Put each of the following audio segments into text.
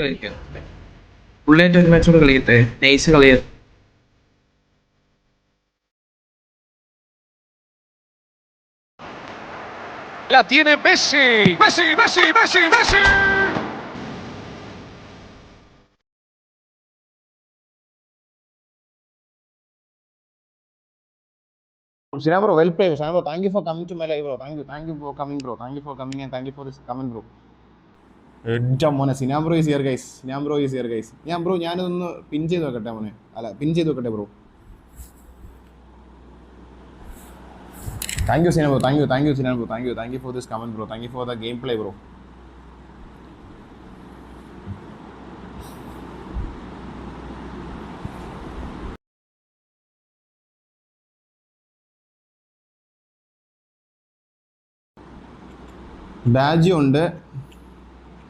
കളിക്കാം. പുള്ളിയായിട്ട് ഒരു മാച്ച് കൂടെ കളിയട്ടെ, nice കളിയ. La tiene Messi. Messi, Messi, Messi, Messi. Sina bro, well played. Sina bro, thank you for coming to my live, bro. Thank you for coming, bro. Thank you for coming and thank you for this comment, bro. മോനെ സിനാം bro is here guys. സിനാം bro is here guys. Bro ഞാനൊന്ന് pin ചെയ്ത് വെക്കട്ടെ മോനെ. അല്ല pin ചെയ്ത് വെക്കട്ടെ ബ്രോ. താങ്ക് യു സിനാം ബ്രോ. താങ്ക് യു സിനാം bro. Thank you for this comment bro. Thank you for the game play bro.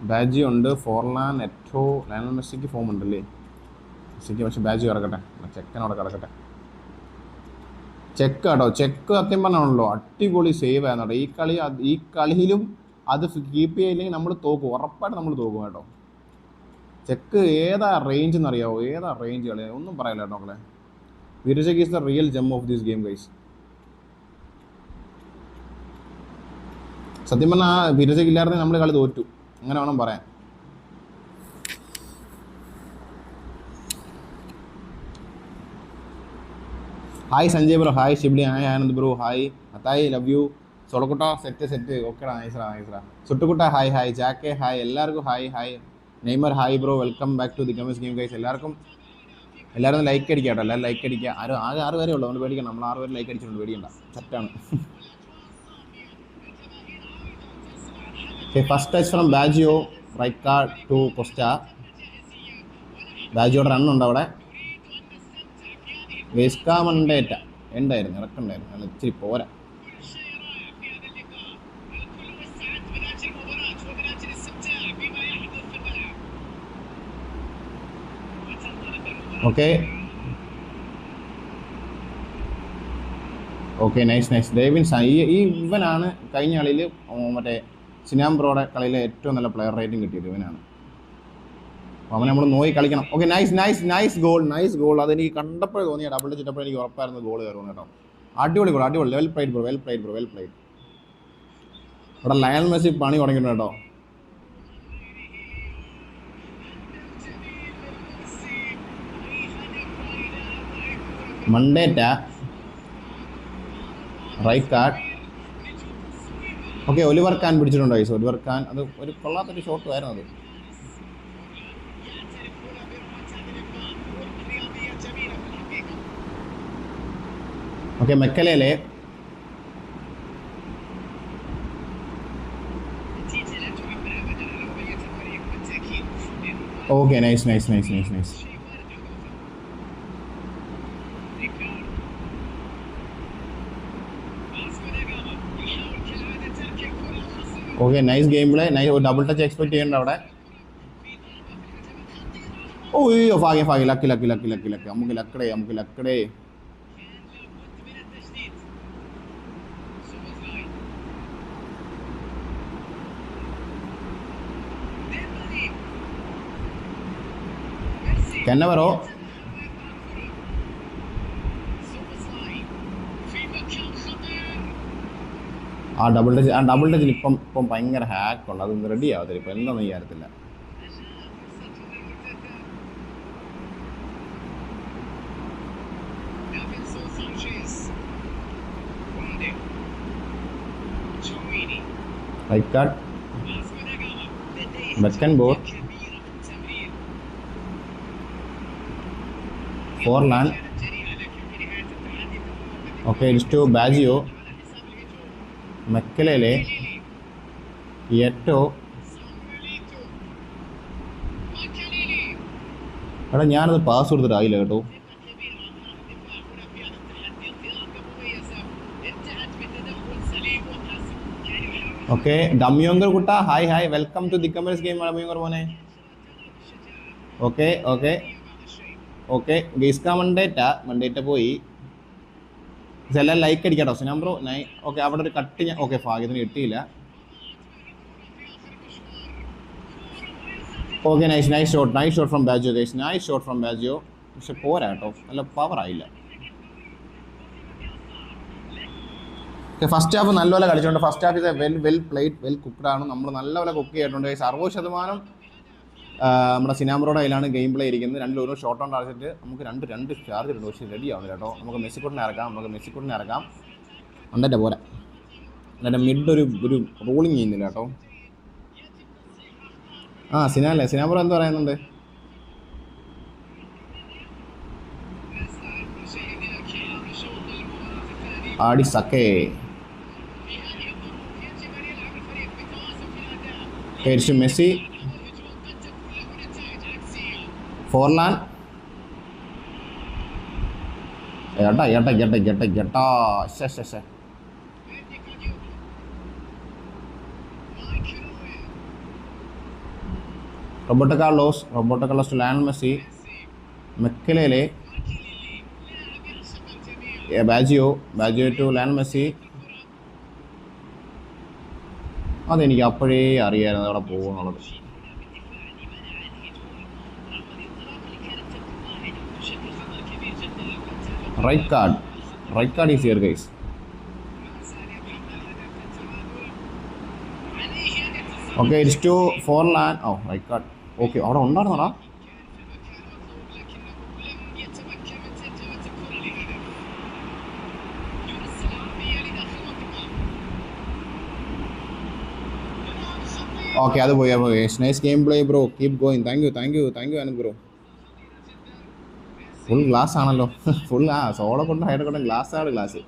ബാജി ഉണ്ട് ഫോർലാൻ എറ്റോ ലയണൽ മെസ്സിക്ക് ഫോം ഉണ്ടല്ലേ. മെസ്സിക്ക് പക്ഷെ ബാജി കിടക്കട്ടെ, ചെക്കനോടെ കിടക്കട്ടെ. ചെക്ക് കേട്ടോ, ചെക്ക് സത്യം പറഞ്ഞാണല്ലോ അടിപൊളി സേവ് ആയിരുന്നു കേട്ടോ. ഈ കളിയിലും അത് കീപ്പ് ചെയ്യില്ലെങ്കിൽ നമ്മൾ തോക്കും, ഉറപ്പായിട്ട് നമ്മൾ തോക്കും കേട്ടോ. ചെക്ക് ഏതാ റേഞ്ച് എന്നറിയാവോ? ഏതാ റേഞ്ച് കളി ഒന്നും പറയില്ല കേട്ടോ മക്കളെ. വിരജക് is the real gem of this game guys. സത്യം പറഞ്ഞാൽ വിരജക് ഇല്ലായിരുന്നെങ്കിൽ നമ്മൾ കളി തോറ്റു, അങ്ങനെ വേണം പറയാൻ. Hi Sanjay bro, hi Shibli, hi Anand bro, hi അത്തായി, ലവ് യു. സോളക്കുട്ട സെറ്റ് ഓക്കെടാ, നൈസറാ. സുട്ടുകുട്ട ഹായ്, ജാക്കെ ഹായ്, എല്ലാവർക്കും hi. Neymar hi bro, welcome back to the games game guys. എല്ലാവരും ലൈക്ക് അടിക്കുക കേട്ടോ, എല്ലാവരും ലൈക്ക് അടിക്കുക. ആകെ 6 പേരേ ഉള്ളൂ, അതുകൊണ്ട് പേടിക്കണം. നമ്മൾ 6 പേര് ലൈക്ക് അടിച്ചിട്ടുണ്ട്, പേടിക്കണ്ട, സെറ്റാണ്. First touch from Baggio, right card to Costa. ബാജിയോടെ റണ്ണുണ്ട് അവിടെ. വെസ്കാമണ്ടേറ്റ ഉണ്ടായിരുന്നു, ഇറക്കുണ്ടായിരുന്നു, അല്ല ഇച്ചിരി പോരാ. Okay nice. ഡേവിൻ ഈ ഇവനാണ് കഴിഞ്ഞ കളിയിൽ മറ്റേ സിനാം ബ്രോയുടെ കളിയിലെ ഏറ്റവും നല്ല പ്ലെയർ റേറ്റിംഗ് കിട്ടിയത് ഇവനാണ്. അപ്പോൾ അവനെ നമ്മൾ നോക്കി കളിക്കണം. Okay nice goal. അതെനിക്ക് കണ്ടപ്പോഴേ തോന്നിയ ഡബിൾ ചിട്ടപ്പോൾ എനിക്ക് ഉറപ്പായിരുന്നു ഗോൾ കയറുന്നു കേട്ടോ. അടിപൊളി ഗോൾ. Well played bro. ഇവിടെ ലയണൽ മെസ്സി പണി തുടങ്ങിയിട്ടുണ്ട് കേട്ടോ. മണ്ടേറ്റ right card. Okay Oliver Kahn പിടിച്ചിട്ടുണ്ടോ? ഒലിവർ ഖാൻ അത് ഒരു കൊള്ളാത്തൊരു ഷോട്ട് ആയിരുന്നു അത്. Okay Makelele. Okay nice. Okay nice game play. ഒരു ഡബിൾ ടച്ച് എക്സ്പെക്ട് ചെയ്യേണ്ട അവിടെ. ഓയ്യോ ഫാഗി ലക്കി. നമുക്ക് ലക്കടേ. കന്നവറോ ആ ഡബിൾ ടച്ചിൽ ഇപ്പം ഭയങ്കര ഹാക്കുണ്ട്, അതൊന്നും റെഡി ആവത്തില്ല ഇപ്പം, എന്താണെന്ന് വിചാരത്തില്ല. Right card Beckenbauer Forlan. Okay it's to Baggio, Makelele, Eto'o. എടാ ഞാനത് പാസ് കൊടുത്തിട്ടായില്ല കേട്ടോ. ഓക്കെ ഡമ്യോങ്കർ കുട്ട ഹായ് വെൽക്കം ടു ദി കമേഴ്സ് ഗെയിം ഡമ്യോങ്കർ മോനെ. ഓക്കെ ഗെയ്സ്ക മണ്ടേറ്റ പോയി. ഇതെല്ലാം ലൈക്ക് അടിക്കാട്ടോ സിനാം ബ്രോ. ഓക്കെ അവിടെ ഒരു കട്ട് ഓക്കെ ഭാഗ്യത്തിന് കിട്ടിയില്ല. Okay nice shot from Baggio guys, nice shot from Baggio. പക്ഷെ പോരാ കേട്ടോ, നല്ല പവർ ആയില്ല. ഫസ്റ്റ് ഹാഫ് നല്ലപോലെ കളിച്ചിട്ടുണ്ട്. ഫസ്റ്റ് ഹാഫ് ഇത് വെൽ പ്ലേഡ്, വെൽ കുക്ക്ഡ് ആണ്. നമ്മൾ നല്ലപോലെ കുക്ക് ചെയ്തിട്ടുണ്ട്. 60% നമ്മുടെ സിനാമറോടെ കയ്യിലാണ് ഗെയിം പ്ലേ ഇരിക്കുന്നത്. രണ്ടിലൊരു ഷോട്ട് ഓൺ ടാർഗറ്റ്. നമുക്ക് രണ്ട് ചാർജ് ഉണ്ട്, പക്ഷേ റെഡി ആവുന്നില്ല കേട്ടോ. നമുക്ക് മെസ്സിക്കുട്ടിനെ ഇറക്കാം. അണ്ടൻ്റെ പോരാ, എന്നിട്ട് മിഡ് ഒരു റോളിങ് ചെയ്യുന്നില്ല കേട്ടോ. സിനാമറോ എന്താ പറയുന്നുണ്ട്? ആടി സക്കേ തിരിച്ചു മെസ്സി, ഫോർലാൻ, ഏട്ടാ ശേ. Roberto Carlos to Lionel Messi, Makelele, Baggio to Lionel Messi. അതെനിക്ക് അപ്പോഴേ അറിയാമായിരുന്നു അവിടെ പോകുന്നുള്ളത്. Right card is here guys. Okay it's to Forlan. Right card. Okay അവിടെ ഉണ്ടായിരുന്നോടാ. ഓക്കെ അത് പോയി. Nice game play bro, keep going. Thank you Anant bro. Full glass ആണല്ലോ, ഫുൾ സോള കൊണ്ട് ഹൈഡ് കൊണ്ട് glass.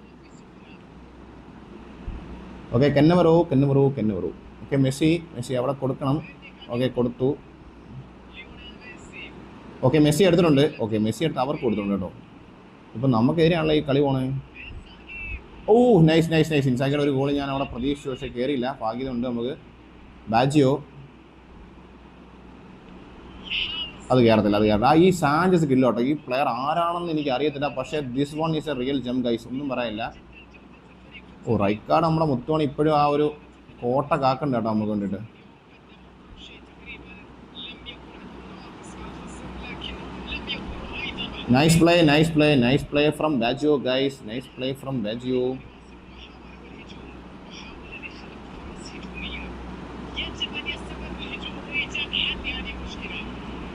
Okay Cannavaro. Okay Messi അവിടെ കൊടുക്കണം. ഓക്കെ കൊടുത്തു. ഓക്കെ മെസ്സി എടുത്തിട്ടുണ്ട്. മെസ്സി എടുത്ത് അവർക്ക് കൊടുത്തിട്ടുണ്ട് കേട്ടോ. ഇപ്പം നമുക്കെതിരെയാണല്ലോ ഈ കളി പോണേ. നൈസ് ഇൻസാക്കിയുടെ ഒരു ഗോൾ ഞാൻ അവിടെ പ്രതീക്ഷിച്ചു, പക്ഷേ കയറിയില്ല. ഭാഗ്യമുണ്ട് നമുക്ക്. ബാജിയോ അത് കയറത്തില്ല. ഈ സാഞ്ചസ് കില്ല കേട്ടോ. ഈ പ്ലെയർ ആരാണെന്ന് എനിക്ക് അറിയത്തില്ല, പക്ഷേ this one is A real ജം ഗൈസ്, ഒന്നും പറയാനില്ല. റൈറ്റ് കാർഡ് നമ്മുടെ മുത്തുമണി ഇപ്പോഴും ആ ഒരു കോട്ട കാക്കണ്ട കേട്ടോ നമുക്ക് വേണ്ടിയിട്ട്. Nice play from Baggio guys, nice play from Baggio.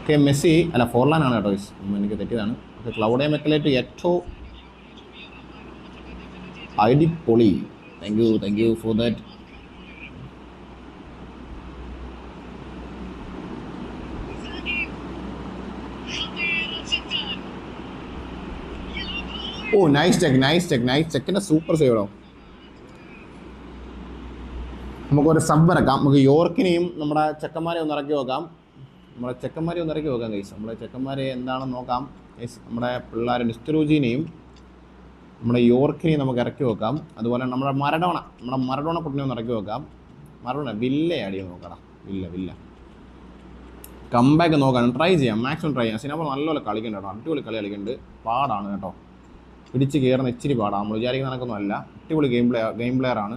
Okay Messi അല്ല ഫോർലാൻ ആണ് കേട്ടോ, എനിക്ക് തെറ്റിയതാണ്. ഓക്കെ ക്ലൗഡേ മെക്കലേറ്റ് ഏറ്റവും അടിപൊളി. Thank you for that. Nice ചെക്കിൻ്റെ സൂപ്പർ സേവ് ആവും. നമുക്കൊരു സബ് ഇറക്കാം. നമുക്ക് യോർക്കിനെയും നമ്മുടെ ചെക്കന്മാരെ ഒന്ന് ഇറക്കി നോക്കാം. ഗൈസ്. നമ്മുടെ ചെക്കന്മാരെ എന്താണെന്ന് നോക്കാം ഗൈസ്. നമ്മുടെ പിള്ളേർ നിസ്റ്ററൂജിനെയും നമ്മുടെ യോർക്കിനെയും നമുക്ക് ഇറക്കി വെക്കാം. അതുപോലെ നമ്മുടെ മറഡോണ കുട്ടിനെ ഒന്ന് ഇറക്കി വെക്കാം. വില്ല ആഡ് ചെയ്ത് നോക്കണം. വില്ല കംബാക്ക് നോക്കാം, ട്രൈ ചെയ്യാം, മാക്സിമം ട്രൈ ചെയ്യാം. സിനിമ നല്ലപോലെ കളിക്കുന്നുണ്ട് കേട്ടോ, അടിപൊളി കളി കളിക്കുന്നുണ്ട്. പാടാണ് കേട്ടോ, പിടിച്ച് കയറുന്ന ഇച്ചിരി പാടാണ്. നമ്മൾ വിചാരിക്കുന്ന കണക്കൊന്നുമല്ല. അടിപൊളി ഗെയിം പ്ലെയർ ആണ്.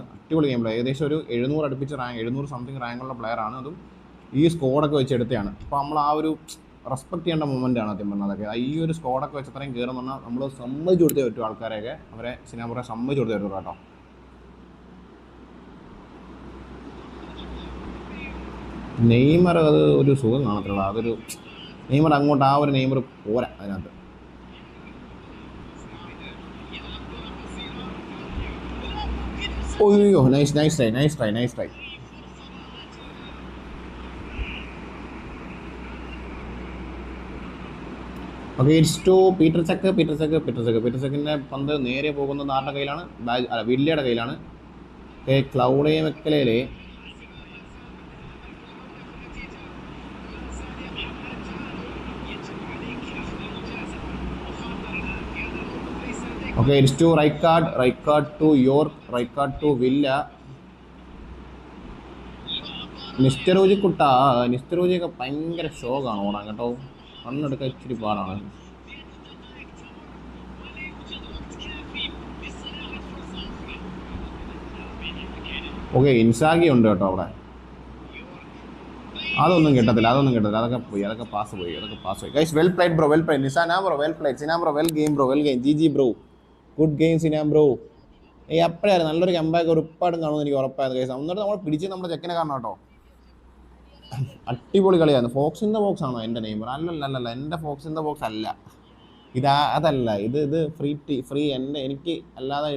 ഏകദേശം ഒരു 700 അടുപ്പിച്ച് 700 സംതിങ് റാങ്കുള്ള പ്ലെയറാണ്. അതും ഈ സ്കോഡൊക്കെ വെച്ച് എടുത്തതാണ്. അപ്പോൾ നമ്മൾ ആ ഒരു റെസ്പെക്ട് ചെയ്യേണ്ട മൊമെൻ്റാണ് സത്യം പറഞ്ഞാൽ. അതൊക്കെ ഈ ഒരു സ്കോഡൊക്കെ വെച്ച് അത്രയും കയറുന്ന പറഞ്ഞാൽ നമ്മൾ സമ്മതിച്ചു കൊടുത്തേ പറ്റും. ആൾക്കാരെയൊക്കെ അവരെ സിനിമ സമ്മതിച്ചു കൊടുത്തേ പറ്റും കേട്ടോ. നെയ്മർ അത് ഒരു സുഖം കാണത്തില്ല. നെയ്മർ അങ്ങോട്ട് ആ ഒരു നെയ്മർ പോരാ അതിനകത്ത്. Nice try. Okay it's to Peter ചെക്കിൻ്റെ പന്ത് നേരെ പോകുന്നത് ആരുടെ കയ്യിലാണ്? വില്ലയുടെ കയ്യിലാണ്. Claude Makelele okay it's to right card to York, right card to Villa. നിസ്റ്ററോജിയൊക്കെ ഭയങ്കര ഷോക്കാണ് ഓടാൻ കേട്ടോ. കണ്ണെടുക്കാൻ ഇച്ചിരി പാടാണ്. ഓക്കെ ഇൻസാഗി ഉണ്ട് കേട്ടോ അവിടെ. അതൊന്നും കിട്ടത്തില്ല, അതൊക്കെ പോയി, അതൊക്കെ പാസ് പോയി. Guys well played bro, well played. നിസാന ബ്രോ വെൽ പ്ലേഡ്. സിനാം bro well game bro, well game. ജി ബ്രോ, ഗുഡ് ഗെയിം സിനാം ബ്രോ. എപ്പോഴായിരുന്നു നല്ലൊരു കമ്പാക്ക് ഉറപ്പായിട്ടും കാണുമെന്ന് എനിക്ക് ഉറപ്പായിരുന്നു ഗൈസ്. എന്നിട്ട് നമ്മൾ പിടിച്ച് നമ്മുടെ ചെക്കനെ കാണണം കേട്ടോ. അടിപൊളി കളിയായിരുന്നു. ഫോക്സ് ഇൻ ദ ബോക്സ് ആണോ എൻ്റെ നെയ്മർ? അല്ലല്ല, എൻ്റെ ഫോക്സ് ഇൻ ദ ബോക്സ് അല്ല. അതല്ല, ഇത് ഫ്രീ എനിക്ക് അല്ലാതെ